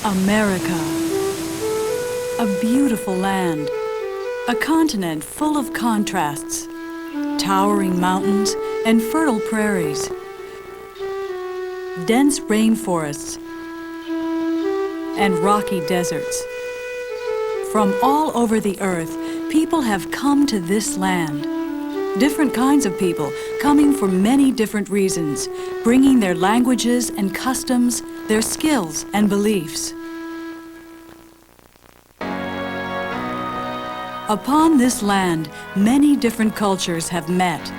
America. A beautiful land. A continent full of contrasts. Towering mountains and fertile prairies. Dense rainforests and rocky deserts. From all over the earth, people have come to this land. Different kinds of people coming for many different reasons, bringing their languages and customs, their skills and beliefs. Upon this land, many different cultures have met.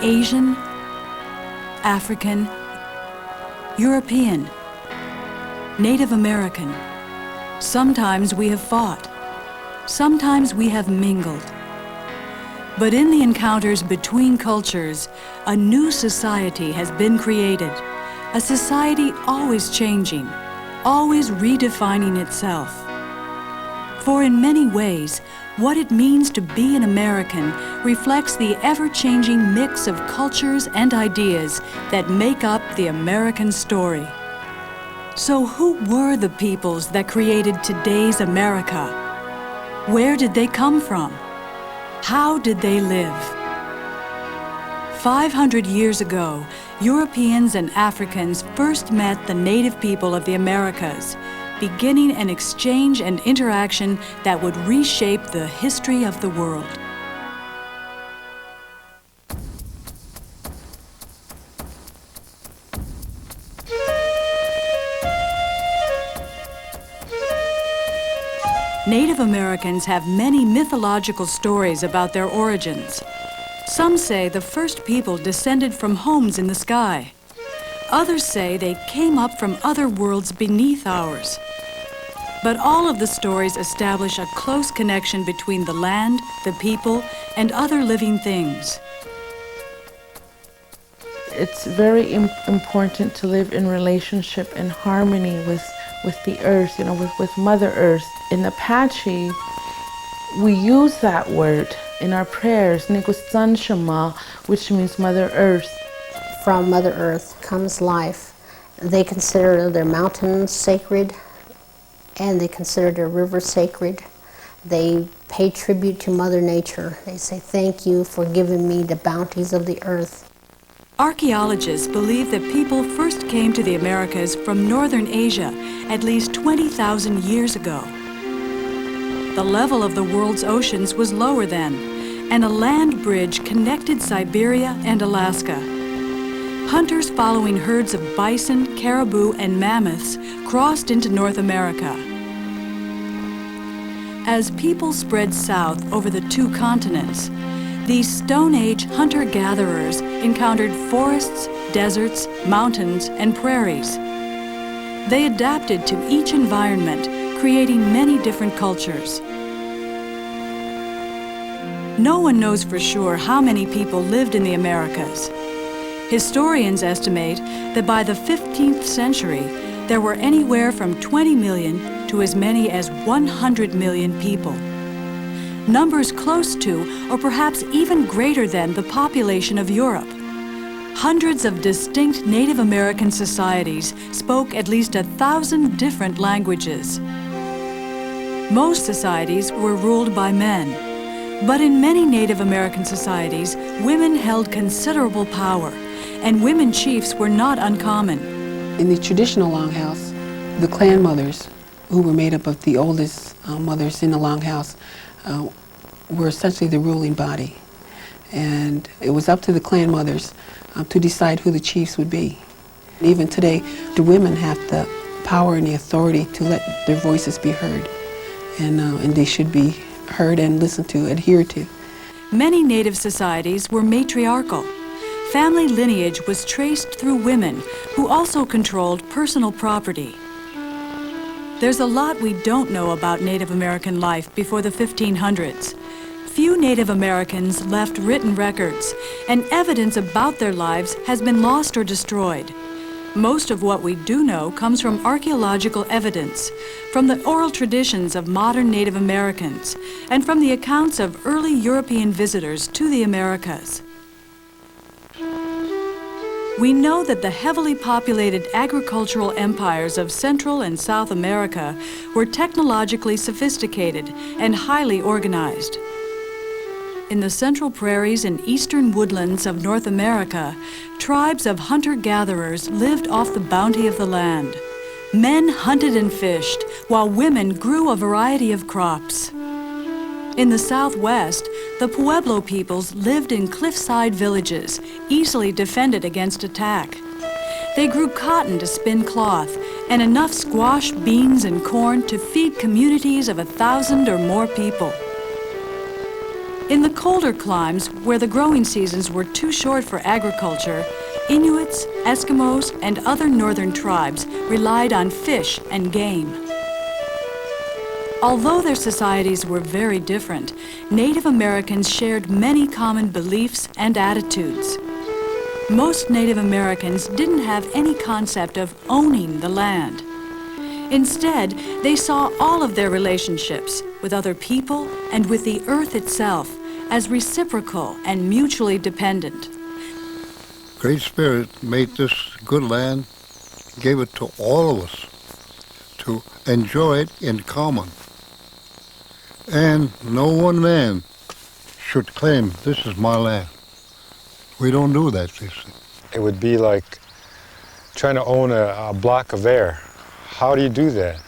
Asian, African, European, Native American. Sometimes we have fought. Sometimes we have mingled. But in the encounters between cultures, a new society has been created. A society always changing, always redefining itself. For in many ways, what it means to be an American reflects the ever-changing mix of cultures and ideas that make up the American story. So who were the peoples that created today's America? Where did they come from? How did they live? 500 years ago, Europeans and Africans first met the native people of the Americas, beginning an exchange and interaction that would reshape the history of the world. Native Americans have many mythological stories about their origins. Some say the first people descended from homes in the sky. Others say they came up from other worlds beneath ours. But all of the stories establish a close connection between the land, the people, and other living things. It's very important to live in relationship and harmony with the earth, with Mother Earth. In Apache, we use that word in our prayers, Nigwitsan Shema, which means Mother Earth. From Mother Earth comes life. They consider their mountains sacred, and they consider their rivers sacred. They pay tribute to Mother Nature. They say, thank you for giving me the bounties of the earth. Archaeologists believe that people first came to the Americas from northern Asia at least 20,000 years ago. The level of the world's oceans was lower then, and a land bridge connected Siberia and Alaska. Hunters following herds of bison, caribou, and mammoths crossed into North America. As people spread south over the two continents, these Stone Age hunter-gatherers encountered forests, deserts, mountains, and prairies. They adapted to each environment, creating many different cultures. No one knows for sure how many people lived in the Americas. Historians estimate that by the 15th century, there were anywhere from 20 million to as many as 100 million people. Numbers close to, or perhaps even greater than, the population of Europe. Hundreds of distinct Native American societies spoke at least 1,000 different languages. Most societies were ruled by men, but in many Native American societies, women held considerable power, and women chiefs were not uncommon. In the traditional longhouse, the clan mothers, who were made up of the oldest mothers in the longhouse, were essentially the ruling body. And it was up to the clan mothers to decide who the chiefs would be. Even today, the women have the power and the authority to let their voices be heard. And they should be heard and listened to, adhered to. Many Native societies were matriarchal. Family lineage was traced through women who also controlled personal property. There's a lot we don't know about Native American life before the 1500s. Few Native Americans left written records, and evidence about their lives has been lost or destroyed. Most of what we do know comes from archaeological evidence, from the oral traditions of modern Native Americans, and from the accounts of early European visitors to the Americas. We know that the heavily populated agricultural empires of Central and South America were technologically sophisticated and highly organized. In the central prairies and eastern woodlands of North America, tribes of hunter-gatherers lived off the bounty of the land. Men hunted and fished, while women grew a variety of crops. In the Southwest, the Pueblo peoples lived in cliffside villages, easily defended against attack. They grew cotton to spin cloth, and enough squash, beans, and corn to feed communities of 1,000 or more people. In the colder climes, where the growing seasons were too short for agriculture, Inuits, Eskimos, and other northern tribes relied on fish and game. Although their societies were very different, Native Americans shared many common beliefs and attitudes. Most Native Americans didn't have any concept of owning the land. Instead, they saw all of their relationships with other people and with the earth itself as reciprocal and mutually dependent. Great Spirit made this good land, gave it to all of us to enjoy it in common. And no one man should claim, this is my land. We don't do that, you see. It would be like trying to own a block of air. How do you do that?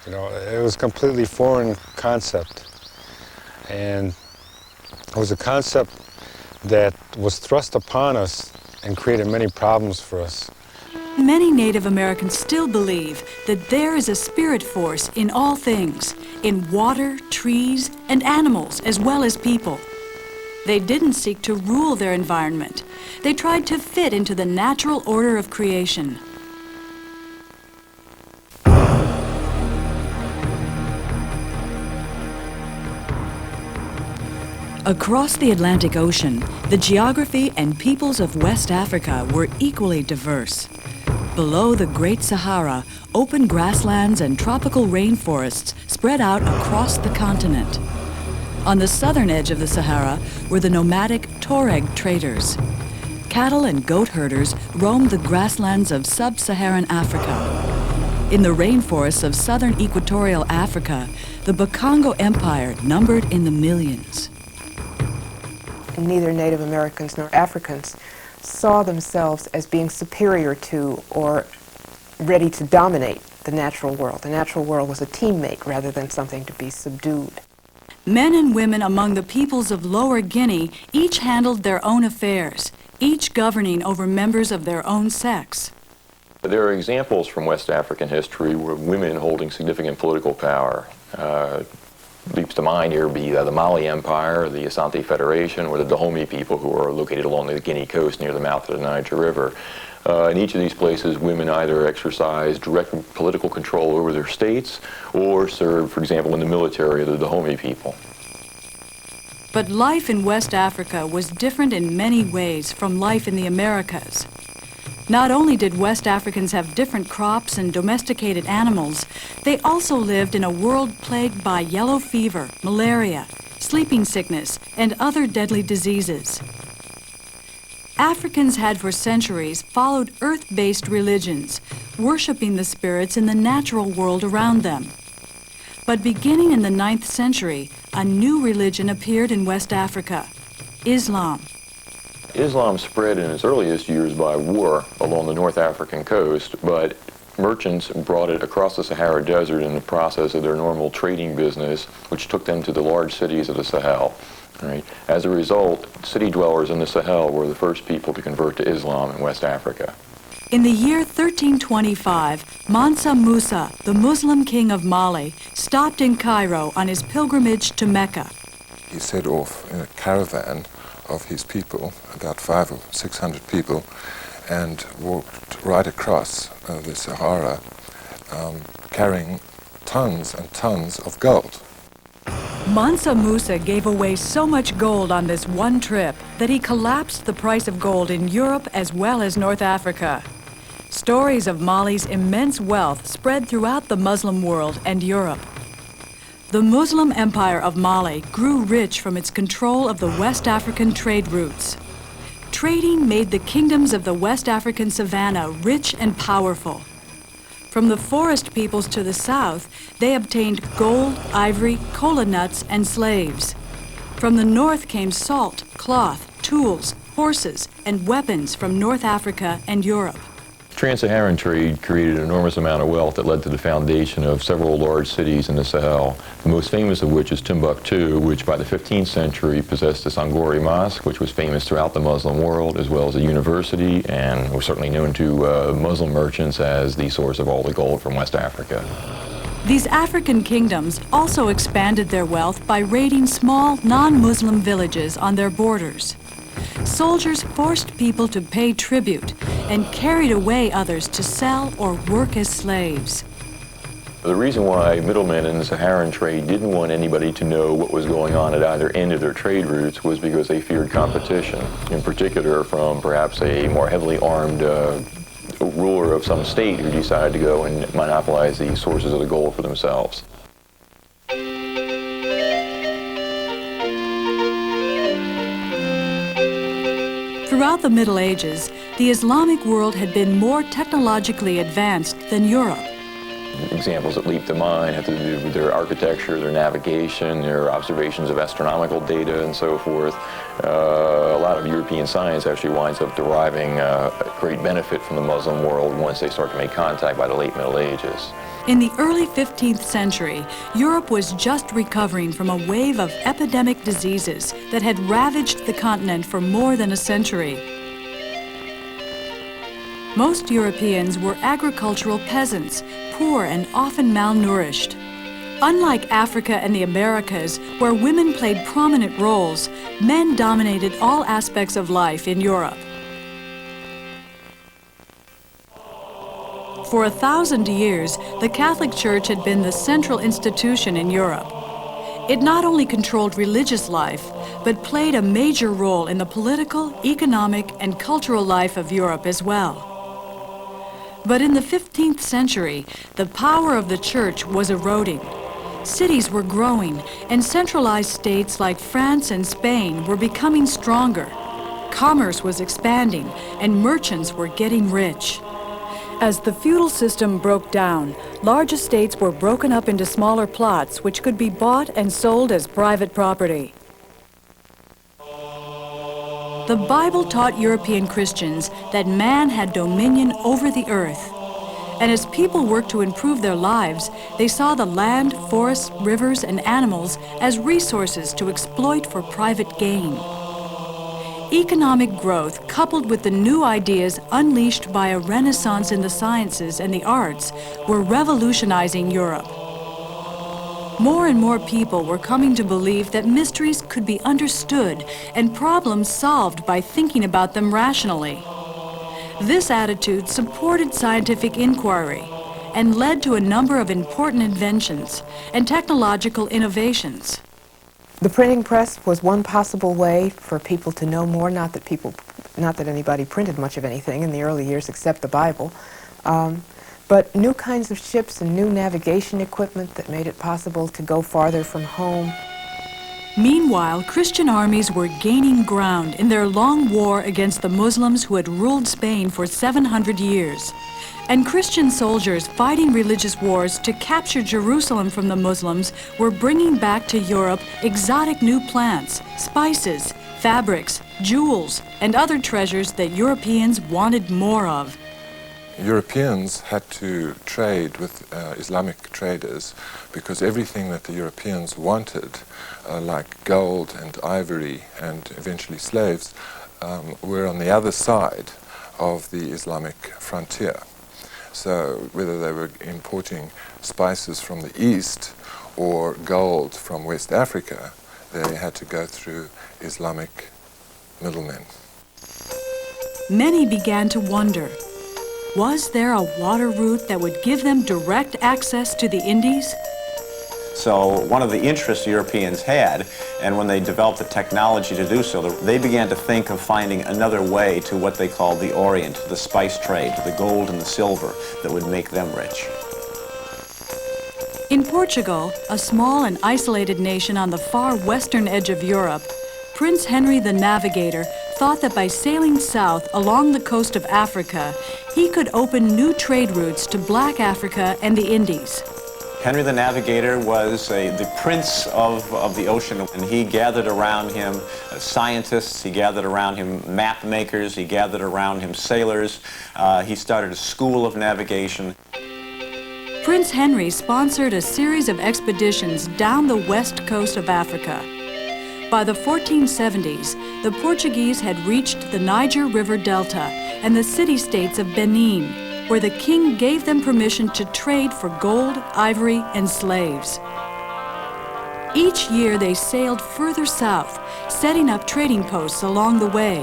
You know, it was a completely foreign concept. And it was a concept that was thrust upon us and created many problems for us. Many Native Americans still believe that there is a spirit force in all things, in water, trees, and animals, as well as people. They didn't seek to rule their environment. They tried to fit into the natural order of creation. Across the Atlantic Ocean, the geography and peoples of West Africa were equally diverse. Below the Great Sahara, open grasslands and tropical rainforests spread out across the continent. On the southern edge of the Sahara were the nomadic Tuareg traders. Cattle and goat herders roamed the grasslands of sub-Saharan Africa. In the rainforests of southern equatorial Africa, the Bakongo Empire numbered in the millions. Neither Native Americans nor Africans saw themselves as being superior to or ready to dominate the natural world. The natural world was a teammate rather than something to be subdued. Men and women among the peoples of Lower Guinea each handled their own affairs, each governing over members of their own sex. There are examples from West African history where women holding significant political power. Leaps to mind here be the Mali Empire, the Asante Federation, or the Dahomey people who are located along the Guinea coast near the mouth of the Niger River. In each of these places, women either exercised direct political control over their states or served, for example, in the military of the Dahomey people. But life in West Africa was different in many ways from life in the Americas. Not only did West Africans have different crops and domesticated animals, they also lived in a world plagued by yellow fever, malaria, sleeping sickness, and other deadly diseases. Africans had for centuries followed earth-based religions, worshiping the spirits in the natural world around them. But beginning in the 9th century, a new religion appeared in West Africa, Islam. Islam spread in its earliest years by war along the North African coast, but merchants brought it across the Sahara Desert in the process of their normal trading business, which took them to the large cities of the Sahel. Right? As a result, city dwellers in the Sahel were the first people to convert to Islam in West Africa. In the year 1325, Mansa Musa, the Muslim king of Mali, stopped in Cairo on his pilgrimage to Mecca. He set off in a caravan of his people, about 500 or 600 people, and walked right across the Sahara, carrying tons and tons of gold. Mansa Musa gave away so much gold on this one trip that he collapsed the price of gold in Europe as well as North Africa. Stories of Mali's immense wealth spread throughout the Muslim world and Europe. The Muslim Empire of Mali grew rich from its control of the West African trade routes. trading made the kingdoms of the West African savanna rich and powerful. From the forest peoples to the south, they obtained gold, ivory, cola nuts, and slaves. From the north came salt, cloth, tools, horses, and weapons from North Africa and Europe. Trans-Saharan trade created an enormous amount of wealth that led to the foundation of several large cities in the Sahel, the most famous of which is Timbuktu, which by the 15th century possessed the Sangori Mosque, which was famous throughout the Muslim world, as well as a university, and was certainly known to Muslim merchants as the source of all the gold from West Africa. These African kingdoms also expanded their wealth by raiding small, non-Muslim villages on their borders. Soldiers forced people to pay tribute and carried away others to sell or work as slaves. The reason why middlemen in the Saharan trade didn't want anybody to know what was going on at either end of their trade routes was because they feared competition, in particular from perhaps a more heavily armed ruler of some state who decided to go and monopolize the sources of the gold for themselves. Throughout the Middle Ages, the Islamic world had been more technologically advanced than Europe. Examples that leap to mind have to do with their architecture, their navigation, their observations of astronomical data, and so forth. A lot of European science actually winds up deriving great benefit from the Muslim world once they start to make contact by the late Middle Ages. In the early 15th century, Europe was just recovering from a wave of epidemic diseases that had ravaged the continent for more than a century. Most Europeans were agricultural peasants, poor and often malnourished. Unlike Africa and the Americas, where women played prominent roles, men dominated all aspects of life in Europe. For 1,000 years, the Catholic Church had been the central institution in Europe. It not only controlled religious life, but played a major role in the political, economic, and cultural life of Europe as well. But in the 15th century, the power of the Church was eroding. Cities were growing, and centralized states like France and Spain were becoming stronger. Commerce was expanding, and merchants were getting rich. As the feudal system broke down, large estates were broken up into smaller plots which could be bought and sold as private property. The Bible taught European Christians that man had dominion over the earth. And as people worked to improve their lives, they saw the land, forests, rivers, and animals as resources to exploit for private gain. Economic growth, coupled with the new ideas unleashed by a renaissance in the sciences and the arts, were revolutionizing Europe. More and more people were coming to believe that mysteries could be understood and problems solved by thinking about them rationally. This attitude supported scientific inquiry and led to a number of important inventions and technological innovations. The printing press was one possible way for people to know more, not that anybody printed much of anything in the early years except the Bible, but new kinds of ships and new navigation equipment that made it possible to go farther from home. Meanwhile, Christian armies were gaining ground in their long war against the Muslims who had ruled Spain for 700 years. And Christian soldiers fighting religious wars to capture Jerusalem from the Muslims were bringing back to Europe exotic new plants, spices, fabrics, jewels, and other treasures that Europeans wanted more of. Europeans had to trade with Islamic traders because everything that the Europeans wanted, like gold and ivory and eventually slaves, were on the other side of the Islamic frontier. So whether they were importing spices from the east or gold from West Africa, they had to go through Islamic middlemen. Many began to wonder, was there a water route that would give them direct access to the Indies? So one of the interests Europeans had, and when they developed the technology to do so, they began to think of finding another way to what they called the Orient, the spice trade, the gold and the silver that would make them rich. In Portugal, a small and isolated nation on the far western edge of Europe, Prince Henry the Navigator thought that by sailing south along the coast of Africa, he could open new trade routes to Black Africa and the Indies. Henry the Navigator was the prince of the ocean, and he gathered around him scientists, he gathered around him map makers, he gathered around him sailors. He started a school of navigation. Prince Henry sponsored a series of expeditions down the west coast of Africa. By the 1470s, the Portuguese had reached the Niger River Delta and the city-states of Benin, where the king gave them permission to trade for gold, ivory, and slaves. Each year they sailed further south, setting up trading posts along the way.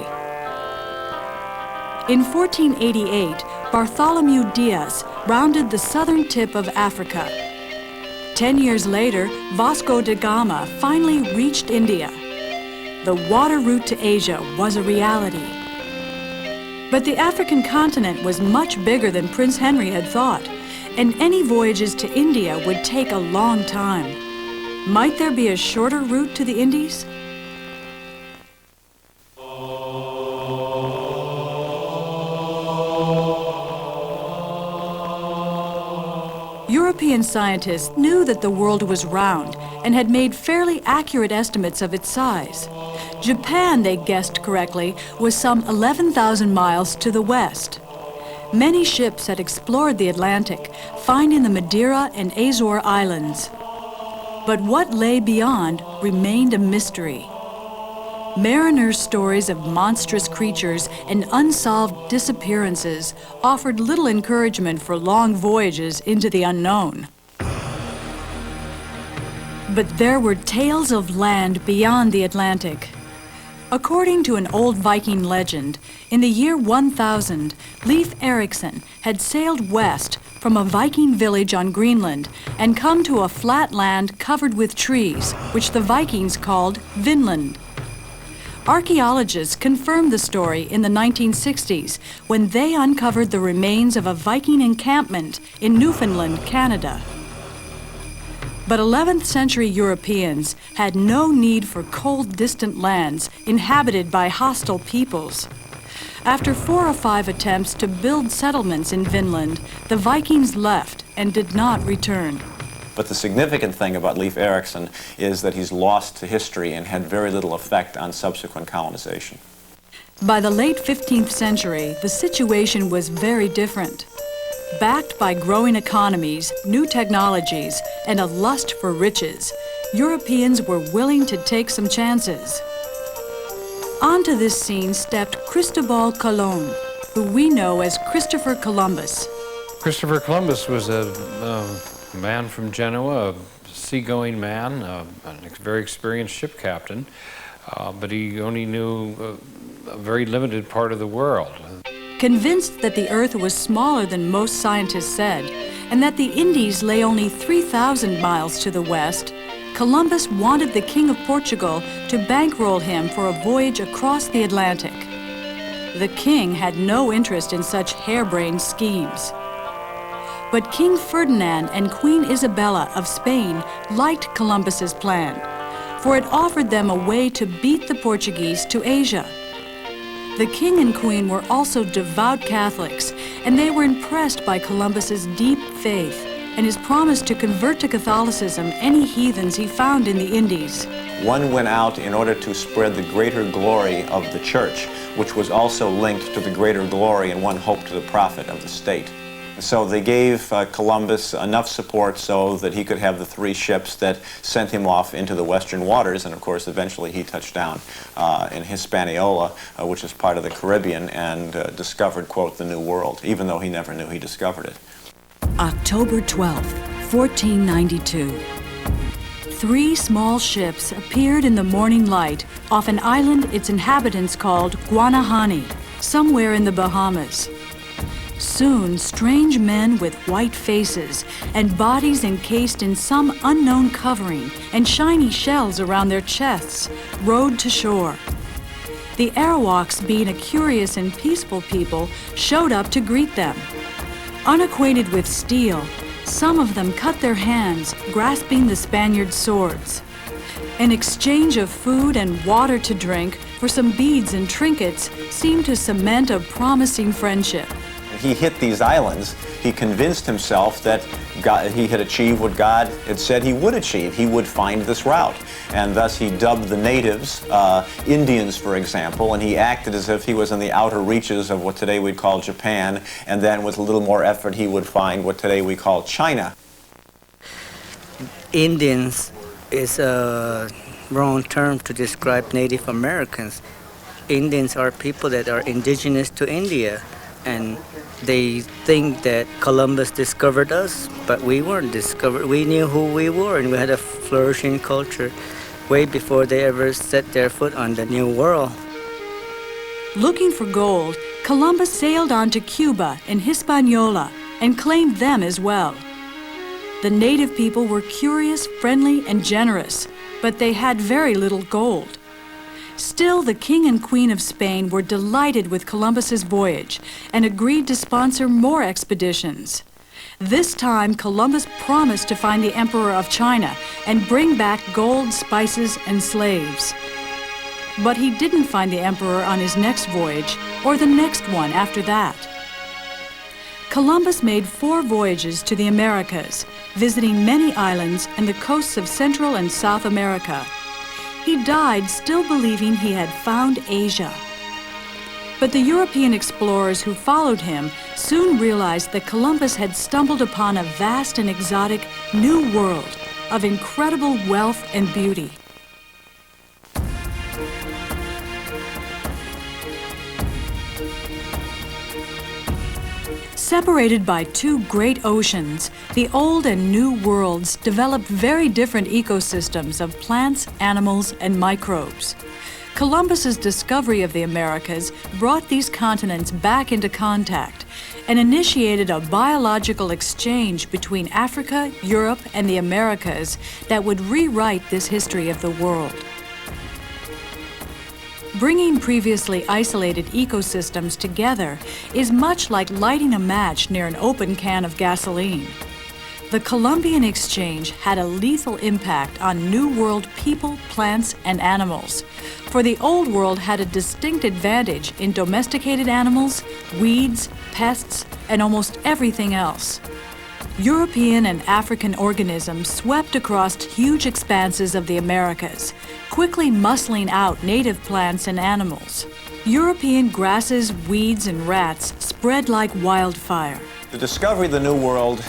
In 1488, Bartholomew Diaz rounded the southern tip of Africa. 10 years later, Vasco da Gama finally reached India. The water route to Asia was a reality. But the African continent was much bigger than Prince Henry had thought, and any voyages to India would take a long time. Might there be a shorter route to the Indies? European scientists knew that the world was round and had made fairly accurate estimates of its size. Japan, they guessed correctly, was some 11,000 miles to the west. Many ships had explored the Atlantic, finding the Madeira and Azore Islands. But what lay beyond remained a mystery. Mariners' stories of monstrous creatures and unsolved disappearances offered little encouragement for long voyages into the unknown. But there were tales of land beyond the Atlantic. According to an old Viking legend, in the year 1000, Leif Erikson had sailed west from a Viking village on Greenland and come to a flat land covered with trees, which the Vikings called Vinland. Archaeologists confirmed the story in the 1960s when they uncovered the remains of a Viking encampment in Newfoundland, Canada. But 11th century Europeans had no need for cold, distant lands inhabited by hostile peoples. After 4 or 5 attempts to build settlements in Vinland, the Vikings left and did not return. But the significant thing about Leif Erikson is that he's lost to history and had very little effect on subsequent colonization. By the late 15th century, the situation was very different. Backed by growing economies, new technologies, and a lust for riches, Europeans were willing to take some chances. Onto this scene stepped Cristobal Colon, who we know as Christopher Columbus. Christopher Columbus was a man from Genoa, a seagoing man, a very experienced ship captain, but he only knew a very limited part of the world. Convinced that the Earth was smaller than most scientists said, and that the Indies lay only 3,000 miles to the west, Columbus wanted the King of Portugal to bankroll him for a voyage across the Atlantic. The king had no interest in such harebrained schemes. But King Ferdinand and Queen Isabella of Spain liked Columbus's plan, for it offered them a way to beat the Portuguese to Asia. The king and queen were also devout Catholics, and they were impressed by Columbus's deep faith and his promise to convert to Catholicism any heathens he found in the Indies. One went out in order to spread the greater glory of the church, which was also linked to the greater glory and one hope to the profit of the state. So they gave Columbus enough support so that he could have the 3 ships that sent him off into the western waters, and of course eventually he touched down in Hispaniola, which is part of the Caribbean, and discovered, quote, the New World, even though he never knew he discovered it. October 12, 1492. 3 small ships appeared in the morning light off an island its inhabitants called Guanahani, somewhere in the Bahamas. Soon, strange men with white faces and bodies encased in some unknown covering and shiny shells around their chests rowed to shore. The Arawaks, being a curious and peaceful people, showed up to greet them. Unacquainted with steel, some of them cut their hands, grasping the Spaniards' swords. In exchange of food and water to drink, for some beads and trinkets seemed to cement a promising friendship. He hit these islands. He convinced himself that he had achieved what God had said he would achieve. He would find this route. And thus he dubbed the natives Indians, for example, and he acted as if he was in the outer reaches of what today we'd call Japan, and then with a little more effort he would find what today we call China. Indians is a wrong term to describe Native Americans. Indians are people that are indigenous to India, and they think that Columbus discovered us, but we weren't discovered. We knew who we were, and we had a flourishing culture way before they ever set their foot on the New World. Looking for gold, Columbus sailed on to Cuba in Hispaniola and claimed them as well. The native people were curious, friendly, and generous, but they had very little gold. Still, the King and Queen of Spain were delighted with Columbus's voyage and agreed to sponsor more expeditions. This time, Columbus promised to find the Emperor of China and bring back gold, spices, and slaves. But he didn't find the Emperor on his next voyage or the next one after that. Columbus made 4 voyages to the Americas, visiting many islands and the coasts of Central and South America. He died still believing he had found Asia. But the European explorers who followed him soon realized that Columbus had stumbled upon a vast and exotic new world of incredible wealth and beauty. Separated by 2 great oceans, the old and new worlds developed very different ecosystems of plants, animals, and microbes. Columbus's discovery of the Americas brought these continents back into contact and initiated a biological exchange between Africa, Europe, and the Americas that would rewrite this history of the world. Bringing previously isolated ecosystems together is much like lighting a match near an open can of gasoline. The Columbian Exchange had a lethal impact on New World people, plants, and animals, for the Old World had a distinct advantage in domesticated animals, weeds, pests, and almost everything else. European and African organisms swept across huge expanses of the Americas, quickly muscling out native plants and animals. European grasses, weeds, and rats spread like wildfire. The discovery of the New World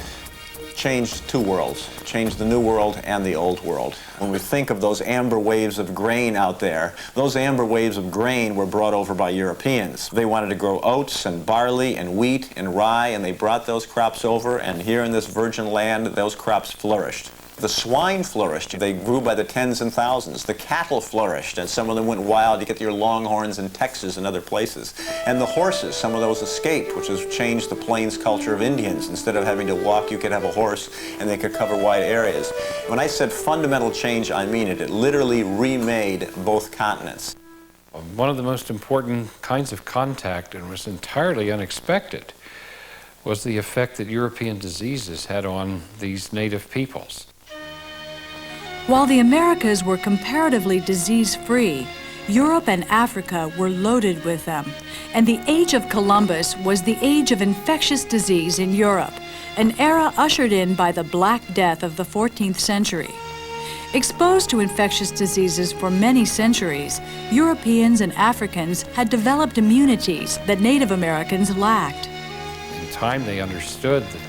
changed 2 worlds, changed the New World and the Old World. When we think of those amber waves of grain out there, those amber waves of grain were brought over by Europeans. They wanted to grow oats and barley and wheat and rye, and they brought those crops over, and here in this virgin land, those crops flourished. The swine flourished. They grew by the tens and thousands. The cattle flourished, and some of them went wild. You get your longhorns in Texas and other places. And the horses, some of those escaped, which has changed the plains culture of Indians. Instead of having to walk, you could have a horse, and they could cover wide areas. When I said fundamental change, I mean it. It literally remade both continents. One of the most important kinds of contact, and was entirely unexpected, was the effect that European diseases had on these native peoples. While the Americas were comparatively disease-free, Europe and Africa were loaded with them, and the age of Columbus was the age of infectious disease in Europe, an era ushered in by the Black Death of the 14th century. Exposed to infectious diseases for many centuries, Europeans and Africans had developed immunities that Native Americans lacked. In time, they understood that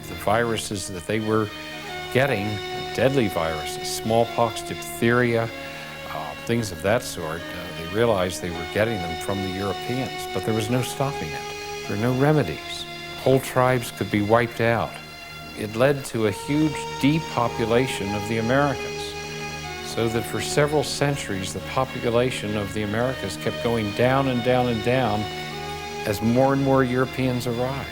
the viruses that they were getting, deadly viruses, smallpox, diphtheria, things of that sort, they realized they were getting them from the Europeans, but there was no stopping it. There were no remedies. Whole tribes could be wiped out. It led to a huge depopulation of the Americas, so that for several centuries the population of the Americas kept going down and down and down as more and more Europeans arrived.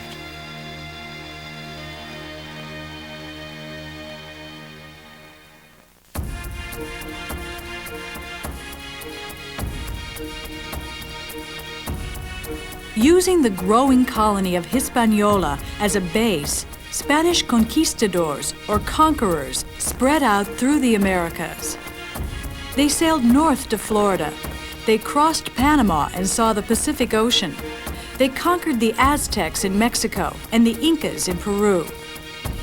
Using the growing colony of Hispaniola as a base, Spanish conquistadors, or conquerors, spread out through the Americas. They sailed north to Florida, They crossed Panama and saw the Pacific Ocean. They conquered the Aztecs in Mexico and the Incas in Peru.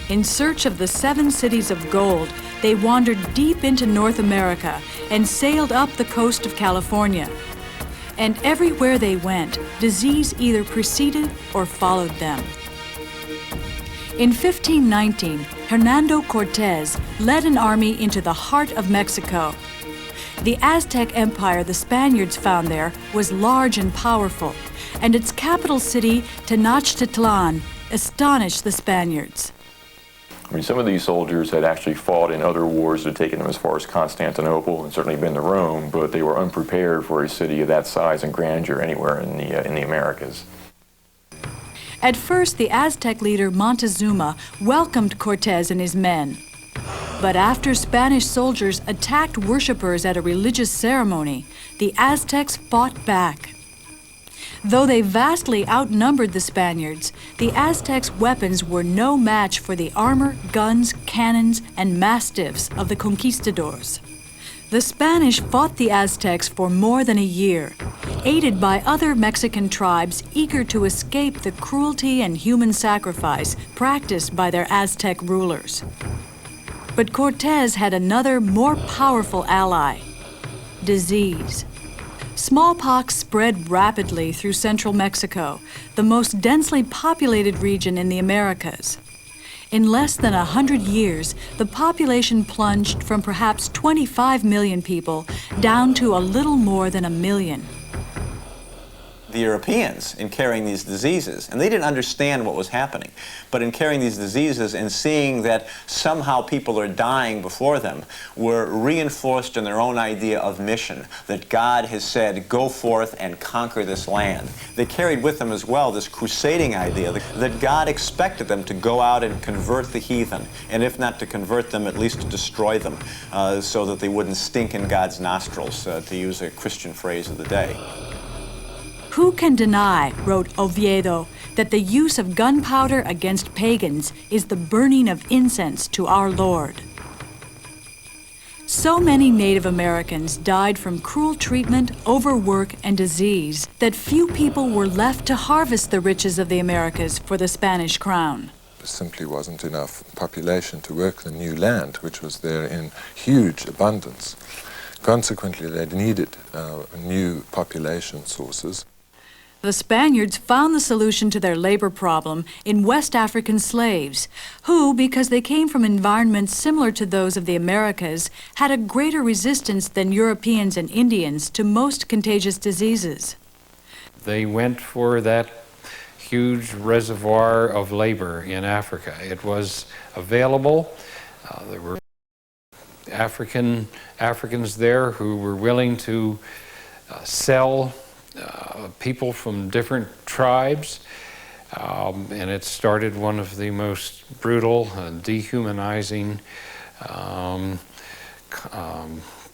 In search of the 7 cities of gold, they wandered deep into North America and sailed up the coast of California. And everywhere they went, disease either preceded or followed them. In 1519, Hernando Cortez led an army into the heart of Mexico. The Aztec Empire the Spaniards found there was large and powerful, and its capital city, Tenochtitlan, astonished the Spaniards. I mean, some of these soldiers had actually fought in other wars that had taken them as far as Constantinople and certainly been to Rome, but they were unprepared for a city of that size and grandeur anywhere in the Americas. At first, the Aztec leader Montezuma welcomed Cortez and his men. But after Spanish soldiers attacked worshippers at a religious ceremony, the Aztecs fought back. Though they vastly outnumbered the Spaniards, the Aztecs' weapons were no match for the armor, guns, cannons, and mastiffs of the conquistadors. The Spanish fought the Aztecs for more than a year, aided by other Mexican tribes eager to escape the cruelty and human sacrifice practiced by their Aztec rulers. But Cortez had another, more powerful ally: disease. Smallpox spread rapidly through central Mexico, the most densely populated region in the Americas. In less than 100 years, the population plunged from perhaps 25 million people down to a little more than 1 million. The Europeans, in carrying these diseases, and they didn't understand what was happening, but in carrying these diseases and seeing that somehow people are dying before them, were reinforced in their own idea of mission, that God has said, go forth and conquer this land. They carried with them as well this crusading idea that God expected them to go out and convert the heathen, and if not to convert them, at least to destroy them, so that they wouldn't stink in God's nostrils, to use a Christian phrase of the day. Who can deny, wrote Oviedo, that the use of gunpowder against pagans is the burning of incense to our Lord? So many Native Americans died from cruel treatment, overwork, and disease that few people were left to harvest the riches of the Americas for the Spanish crown. There simply wasn't enough population to work the new land, which was there in huge abundance. Consequently, they needed new population sources. The Spaniards found the solution to their labor problem in West African slaves, who, because they came from environments similar to those of the Americas, had a greater resistance than Europeans and Indians to most contagious diseases. They went for that huge reservoir of labor in Africa. It was available. There were Africans there who were willing to sell people from different tribes, and it started one of the most brutal, dehumanizing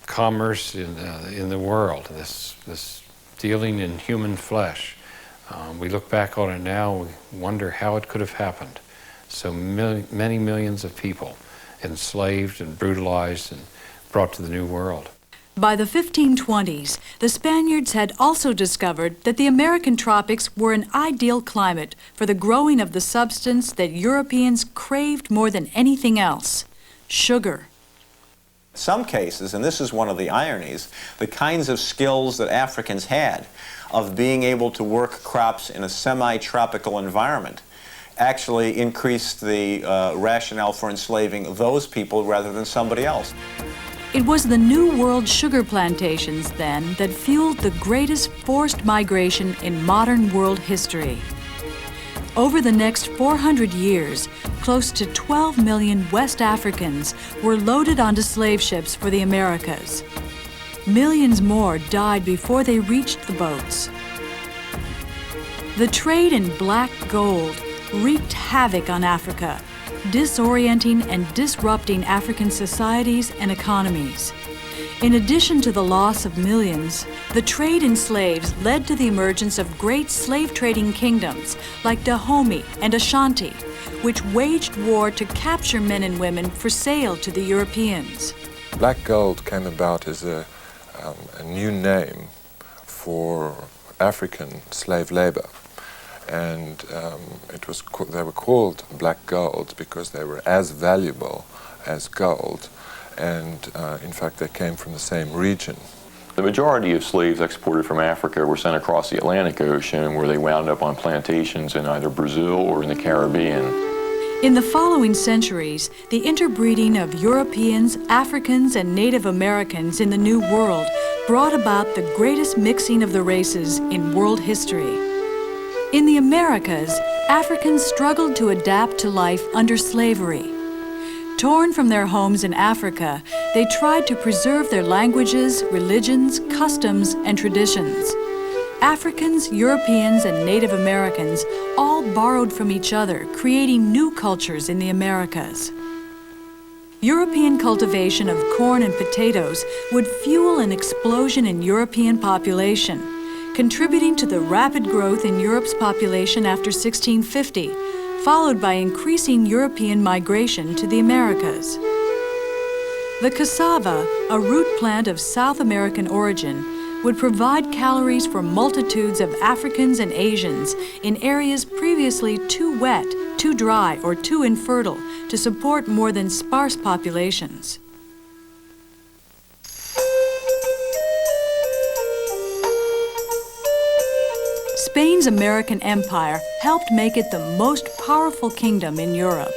commerce in the world. This dealing in human flesh. We look back on it now, we wonder how it could have happened. So many millions of people enslaved and brutalized and brought to the New World. By the 1520s, the Spaniards had also discovered that the American tropics were an ideal climate for the growing of the substance that Europeans craved more than anything else: sugar. In some cases, and this is one of the ironies, the kinds of skills that Africans had of being able to work crops in a semi-tropical environment actually increased the rationale for enslaving those people rather than somebody else. It was the New World sugar plantations, then, that fueled the greatest forced migration in modern world history. Over the next 400 years, close to 12 million West Africans were loaded onto slave ships for the Americas. Millions more died before they reached the boats. The trade in black gold wreaked havoc on Africa, disorienting and disrupting African societies and economies. In addition to the loss of millions, the trade in slaves led to the emergence of great slave-trading kingdoms like Dahomey and Ashanti, which waged war to capture men and women for sale to the Europeans. Black gold came about as a new name for African slave labor. And they were called black gold because they were as valuable as gold, and in fact they came from the same region. The majority of slaves exported from Africa were sent across the Atlantic Ocean, where they wound up on plantations in either Brazil or in the Caribbean. In the following centuries, the interbreeding of Europeans, Africans, and Native Americans in the New World brought about the greatest mixing of the races in world history. In the Americas, Africans struggled to adapt to life under slavery. Torn from their homes in Africa, they tried to preserve their languages, religions, customs, and traditions. Africans, Europeans, and Native Americans all borrowed from each other, creating new cultures in the Americas. European cultivation of corn and potatoes would fuel an explosion in European population, contributing to the rapid growth in Europe's population after 1650, followed by increasing European migration to the Americas. The cassava, a root plant of South American origin, would provide calories for multitudes of Africans and Asians in areas previously too wet, too dry, or too infertile to support more than sparse populations. Spain's American Empire helped make it the most powerful kingdom in Europe.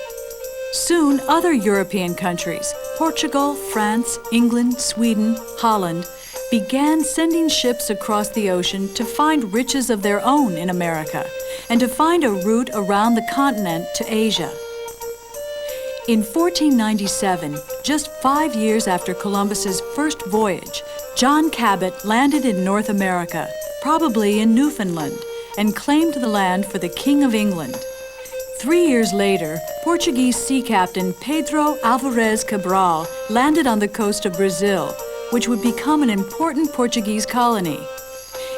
Soon, other European countries, Portugal, France, England, Sweden, Holland, began sending ships across the ocean to find riches of their own in America and to find a route around the continent to Asia. In 1497, just 5 years after Columbus's first voyage, John Cabot landed in North America, probably in Newfoundland, and claimed the land for the King of England. 3 years later, Portuguese sea captain Pedro Álvares Cabral landed on the coast of Brazil, which would become an important Portuguese colony.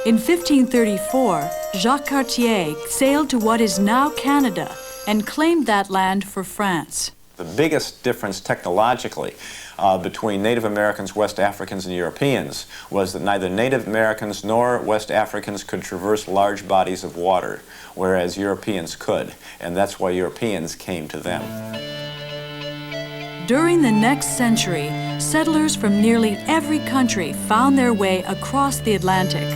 In 1534, Jacques Cartier sailed to what is now Canada and claimed that land for France. The biggest difference technologically between Native Americans, West Africans, and Europeans was that neither Native Americans nor West Africans could traverse large bodies of water, whereas Europeans could, and that's why Europeans came to them. During the next century, settlers from nearly every country found their way across the Atlantic.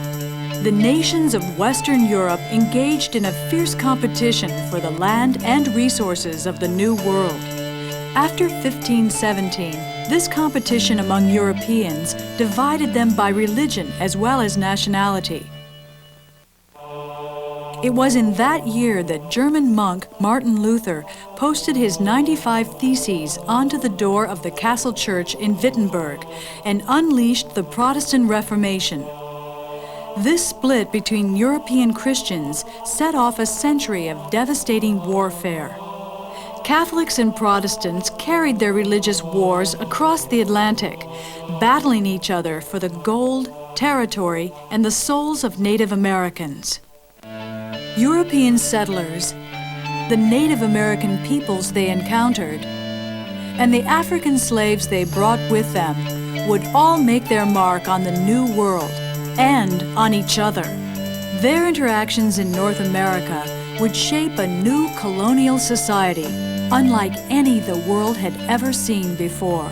The nations of Western Europe engaged in a fierce competition for the land and resources of the New World. After 1517, this competition among Europeans divided them by religion as well as nationality. It was in that year that German monk Martin Luther posted his 95 Theses onto the door of the Castle Church in Wittenberg and unleashed the Protestant Reformation. This split between European Christians set off a century of devastating warfare. Catholics and Protestants carried their religious wars across the Atlantic, battling each other for the gold, territory, and the souls of Native Americans. European settlers, the Native American peoples they encountered, and the African slaves they brought with them would all make their mark on the New World and on each other. Their interactions in North America would shape a new colonial society unlike any the world had ever seen before.